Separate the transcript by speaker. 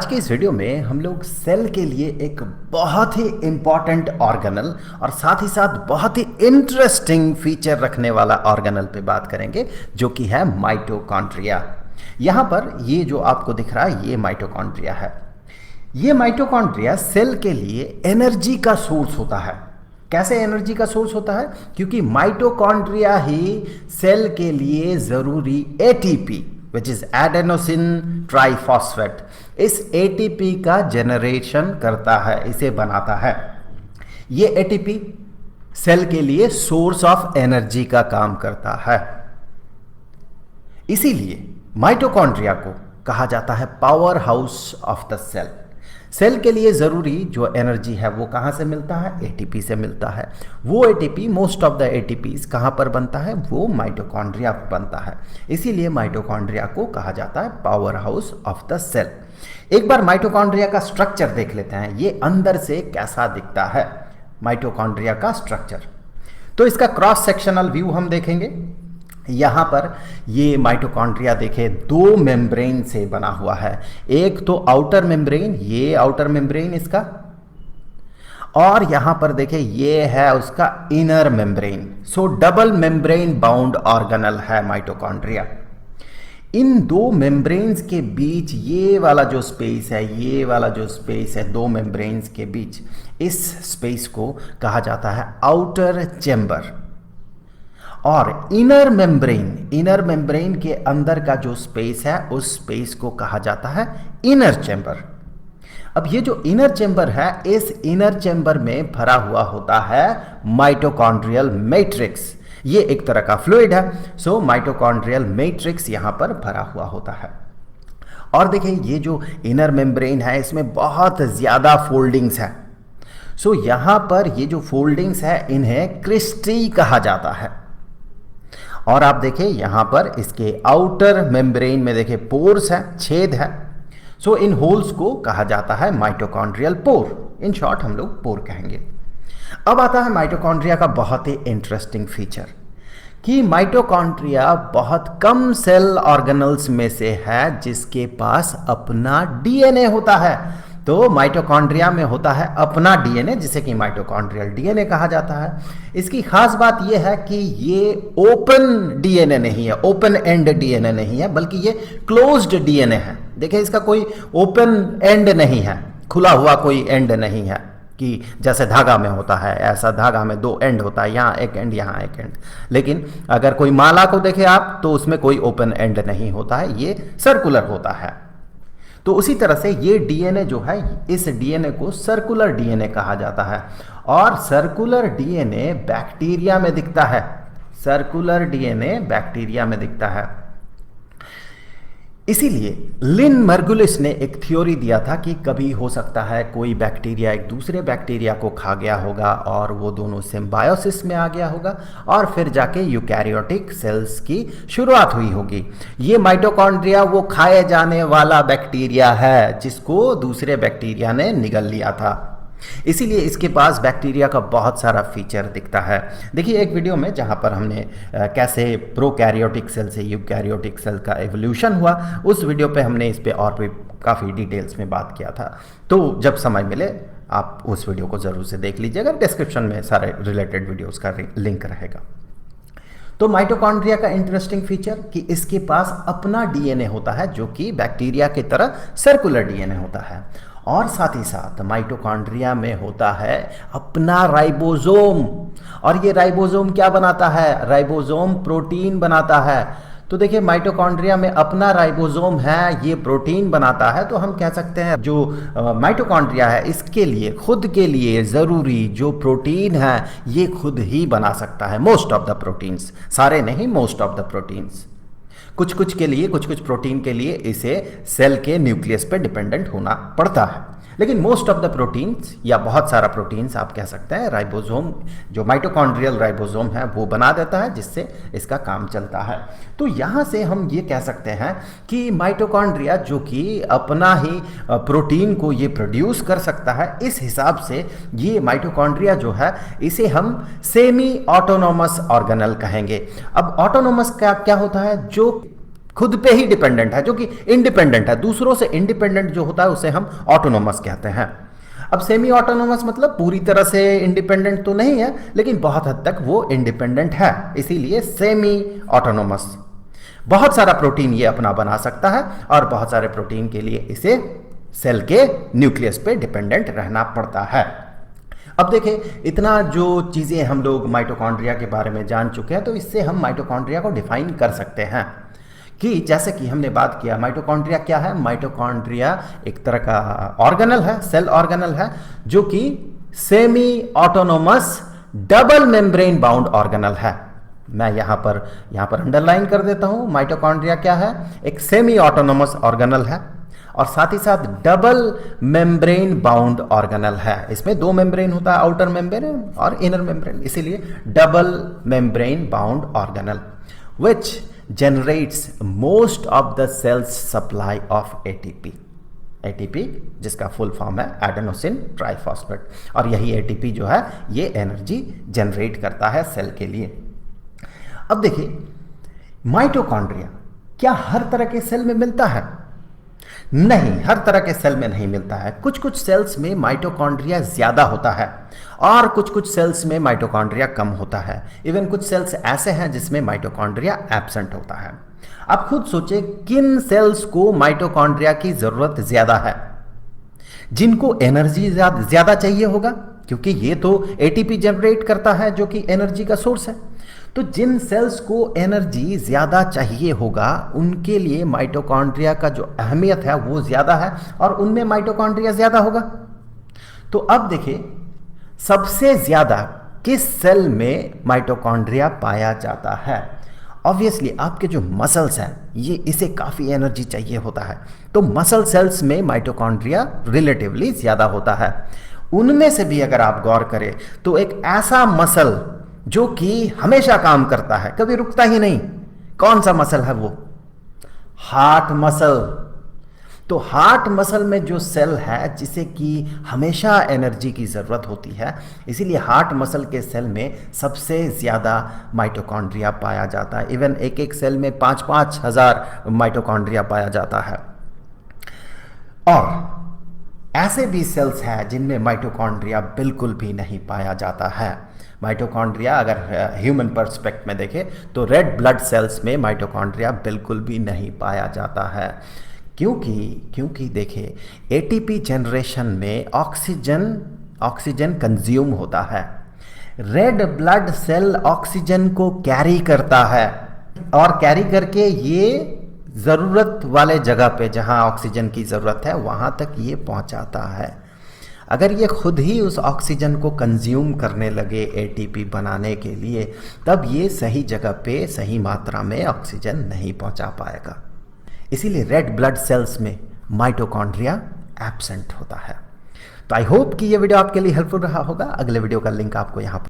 Speaker 1: आज के इस वीडियो में हम लोग सेल के लिए एक बहुत ही इंपॉर्टेंट ऑर्गेनल और साथ ही साथ बहुत ही इंटरेस्टिंग फीचर रखने वाला ऑर्गेनल पे बात करेंगे, जो कि है माइटोकॉन्ड्रिया। यहाँ पर ये जो आपको दिख रहा है ये माइटोकॉन्ड्रिया है। ये माइटोकॉन्ड्रिया सेल के लिए एनर्जी का सोर्स होता है। कैसे एनर्जी का सोर्स होता है? क्योंकि माइटोकॉन्ड्रिया ही सेल के लिए जरूरी ATP which is adenosine triphosphate, इस एटीपी का जनरेशन करता है, इसे बनाता है। ये एटीपी सेल के लिए सोर्स ऑफ एनर्जी का काम करता है। इसीलिए माइटोकॉन्ड्रिया को कहा जाता है power house of the cell. Cell के लिए ज़रूरी जो एनर्जी है वो कहाँ से मिलता है? एटीपी से मिलता है। वो ATP, most of the ATPs कहाँ पर बनता है? वो माइटोकॉन्ड्रिया बनता है। इसीलिए माइटोकॉन्ड्रिया को कहा जाता है power house of the cell. एक बार माइटोकॉन्ड्रिया का स्ट्रक्चर देख लेते हैं, ये अंदर से कैसा दिखता है माइटोकॉन्ड्रिया का स्ट्रक्चर। तो इसका क्रॉस सेक्शनल व्यू हम देखेंगे। यहाँ पर ये माइटोकॉन्ड्रिया देखे दो मेम्ब्रेन से बना हुआ है। एक तो आउटर मेम्ब्रेन, ये आउटर मेम्ब्रेन इसका, और यहाँ पर देखे ये है उसका इनर मेम्ब्रेन। सो डबल मेम्ब्रेन बाउंड ऑर्गेनल है माइटोकॉन्ड्रिया। इन दो मेम्ब्रेन्स के बीच ये वाला जो स्पेस है, ये वाला जो स्पेस है दो मेम्ब्रेन्स के बीच, इस स्पेस को कहा जाता है आउटर चेंबर। और इनर मेम्ब्रेन के अंदर का जो स्पेस है उस स्पेस को कहा जाता है इनर चेंबर। अब ये जो इनर चेंबर है, इस इनर चेंबर में भरा हुआ होता है माइटोकॉन्ड्रियल मैट्रिक्स। ये एक तरह का फ्लूइड है। सो माइटोकॉन्ड्रियल मैट्रिक्स यहां पर भरा हुआ होता है। और देखिए ये जो इनर मेम्ब्रेन है इसमें बहुत ज्यादा फोल्डिंग्स है। सो यहां पर ये जो फोल्डिंग्स है इन्हें क्रिस्टी कहा जाता है। और आप देखें यहां पर इसके आउटर मेम्ब्रेन में देखें पोर्स है, छेद है। सो इन होल्स को कहा जाता है माइटोकॉन्ड्रियल पोर। इन शॉर्ट हम लोग पोर कहेंगे। अब आता है माइटोकॉन्ड्रिया का बहुत ही इंटरेस्टिंग फीचर कि माइटोकॉन्ड्रिया बहुत कम सेल ऑर्गेनल्स में से है जिसके पास अपना डीएनए होता है। तो माइटोकॉन्ड्रिया में होता है अपना डीएनए, जिसे कि माइटोकॉन्ड्रियल डीएनए कहा जाता है। इसकी खास बात यह है कि ये ओपन डीएनए नहीं है, ओपन एंड डीएनए नहीं है, बल्कि ये क्लोज्ड डीएनए है। देखिए इसका कोई ओपन एंड नहीं है, खुला हुआ कोई एंड नहीं है कि जैसे धागा में होता है, ऐसा धागा में दो एंड होता है, यहाँ एक एंड यहाँ एक एंड। लेकिन अगर कोई माला को देखें आप तो उसमें कोई ओपन एंड नहीं होता है, ये सर्कुलर होता है। तो उसी तरह से ये डीएनए जो है, इस डीएनए को सर्कुलर डीएनए कहा जाता है। और सर्कुलर डीएनए बैक्टीरिया में दिखता है। सर्कुलर डीएनए बैक्टीरिया में दिखता है। इसीलिए लिन मर्गुलिस ने एक थ्योरी दिया था कि कभी हो सकता है कोई बैक्टीरिया एक दूसरे बैक्टीरिया को खा गया होगा और वो दोनों सिम्बायोसिस में आ गया होगा और फिर जाके यूकैरियोटिक सेल्स की शुरुआत हुई होगी। ये माइटोकॉन्ड्रिया वो खाए जाने वाला बैक्टीरिया है जिसको दूसरे बैक्टीरिया ने निगल लिया था। इसीलिए इसके पास बैक्टीरिया का बहुत सारा फीचर दिखता है। देखिए एक वीडियो में जहां पर हमने कैसे प्रोकैरियोटिक सेल से यूकैरियोटिक सेल का एवोल्यूशन हुआ, उस वीडियो पे हमने इस पे और भी काफ़ी डिटेल्स में बात किया था। तो जब समय मिले आप उस वीडियो को ज़रूर से देख लीजिएगा। डिस्क्रिप्शन में सारे रिलेटेड वीडियोज़ का लिंक रहेगा। तो माइटोकॉन्ड्रिया का इंटरेस्टिंग फीचर कि इसके पास अपना डीएनए होता है जो कि बैक्टीरिया की तरह सर्कुलर डीएनए होता है। और साथ ही साथ माइटोकॉन्ड्रिया में होता है अपना राइबोसोम। और ये राइबोसोम क्या बनाता है? राइबोसोम प्रोटीन बनाता है। तो देखिए माइटोकॉन्ड्रिया में अपना राइबोसोम है, ये प्रोटीन बनाता है। तो हम कह सकते हैं जो माइटोकॉन्ड्रिया है इसके लिए, खुद के लिए ज़रूरी जो प्रोटीन है ये खुद ही बना सकता है। मोस्ट ऑफ द प्रोटीन्स, सारे नहीं, मोस्ट ऑफ द प्रोटीन्स। कुछ कुछ के लिए, कुछ कुछ प्रोटीन के लिए इसे सेल के न्यूक्लियस पे डिपेंडेंट होना पड़ता है। लेकिन मोस्ट ऑफ द प्रोटीन्स या बहुत सारा प्रोटीन्स आप कह सकते हैं राइबोसोम, जो माइटोकॉन्ड्रियल राइबोसोम है वो बना देता है, जिससे इसका काम चलता है। तो यहाँ से हम ये कह सकते हैं कि माइटोकॉन्ड्रिया जो कि अपना ही प्रोटीन को ये प्रोड्यूस कर सकता है, इस हिसाब से ये माइटोकॉन्ड्रिया जो है इसे हम सेमी ऑटोनोमस ऑर्गेनल कहेंगे। अब ऑटोनोमस का क्या होता है? जो खुद पे ही डिपेंडेंट है, जो कि इंडिपेंडेंट है। दूसरों से इंडिपेंडेंट जो होता है उसे हम ऑटोनोमस कहते हैं। अब सेमी ऑटोनोमस मतलब पूरी तरह से इंडिपेंडेंट तो नहीं है, लेकिन बहुत हद तक वो इंडिपेंडेंट है, इसीलिए सेमी ऑटोनोमस। बहुत सारा प्रोटीन ये अपना बना सकता है और बहुत सारे प्रोटीन के लिए इसे सेल के न्यूक्लियस पे डिपेंडेंट रहना पड़ता है। अब देखिए, इतना जो चीज़ें हम लोग माइटोकॉन्ड्रिया के बारे में जान चुके हैं, तो इससे हम माइटोकॉन्ड्रिया को डिफाइन कर सकते हैं कि जैसे कि हमने बात किया, माइटोकॉन्ड्रिया क्या है। माइटोकॉन्ड्रिया एक तरह का ऑर्गेनल है, सेल ऑर्गेनल है, जो कि semi autonomous double membrane bound organelle है। मैं यहां पर अंडरलाइन कर देता हूं, माइटोकॉन्ड्रिया क्या है, एक सेमी ऑटोनोमस ऑर्गेनल है और साथ ही साथ डबल मेम्ब्रेन बाउंड ऑर्गेनल है। इसमें दो मेम्ब्रेन होता है, आउटर मेम्ब्रेन और इनर मेम्ब्रेन, इसीलिए double membrane bound organelle which generates most of the cell's supply of ATP। ATP जिसका फुल फॉर्म है एडेनोसिन ट्राइफॉस्फेट, और यही ATP जो है ये एनर्जी जनरेट करता है सेल के लिए। अब देखिए, माइटोकॉन्ड्रिया क्या हर तरह के सेल में मिलता है? नहीं, हर तरह के सेल में नहीं मिलता है। कुछ कुछ सेल्स में माइटोकॉन्ड्रिया ज्यादा होता है और कुछ कुछ सेल्स में माइटोकॉन्ड्रिया कम होता है। इवन कुछ सेल्स ऐसे हैं जिसमें माइटोकॉन्ड्रिया एब्सेंट होता है। आप खुद सोचें, किन सेल्स को माइटोकॉन्ड्रिया की जरूरत ज्यादा है? जिनको एनर्जी ज्यादा चाहिए होगा, क्योंकि ये तो एटीपी जनरेट करता है जो कि एनर्जी का सोर्स है। तो जिन सेल्स को एनर्जी ज़्यादा चाहिए होगा उनके लिए माइटोकॉन्ड्रिया का जो अहमियत है वो ज़्यादा है और उनमें माइटोकॉन्ड्रिया ज़्यादा होगा। तो अब देखिए, सबसे ज़्यादा किस सेल में माइटोकॉन्ड्रिया पाया जाता है? ऑब्वियसली आपके जो मसल्स हैं, ये इसे काफ़ी एनर्जी चाहिए होता है, तो मसल सेल्स में माइटोकॉन्ड्रिया रिलेटिवली ज़्यादा होता है। उनमें से भी अगर आप गौर करें तो एक ऐसा मसल जो कि हमेशा काम करता है, कभी रुकता ही नहीं, कौन सा मसल है वो? Heart muscle. तो हार्ट मसल में जो सेल है जिसे कि हमेशा एनर्जी की ज़रूरत होती है, इसीलिए हार्ट मसल के सेल में सबसे ज़्यादा माइटोकॉन्ड्रिया पाया जाता है। इवन एक एक सेल में 5-5 हज़ार माइटोकॉन्ड्रिया पाया जाता है। और ऐसे भी सेल्स हैं जिनमें माइटोकॉन्ड्रिया बिल्कुल भी नहीं पाया जाता है। माइटोकॉन्ड्रिया अगर ह्यूमन पर्सपेक्ट में देखें तो रेड ब्लड सेल्स में माइटोकॉन्ड्रिया बिल्कुल भी नहीं पाया जाता है। क्योंकि देखिए, एटीपी जनरेशन में ऑक्सीजन कंज्यूम होता है। रेड ब्लड सेल ऑक्सीजन को कैरी करता है और कैरी करके ये ज़रूरत वाले जगह पे, जहाँ ऑक्सीजन की ज़रूरत है, वहाँ तक ये पहुँचाता है। अगर ये खुद ही उस ऑक्सीजन को कंज्यूम करने लगे एटीपी बनाने के लिए, तब ये सही जगह पे सही मात्रा में ऑक्सीजन नहीं पहुंचा पाएगा। इसीलिए रेड ब्लड सेल्स में माइटोकॉन्ड्रिया एब्सेंट होता है। तो आई होप कि ये वीडियो आपके लिए हेल्पफुल रहा होगा। अगले वीडियो का लिंक आपको यहाँ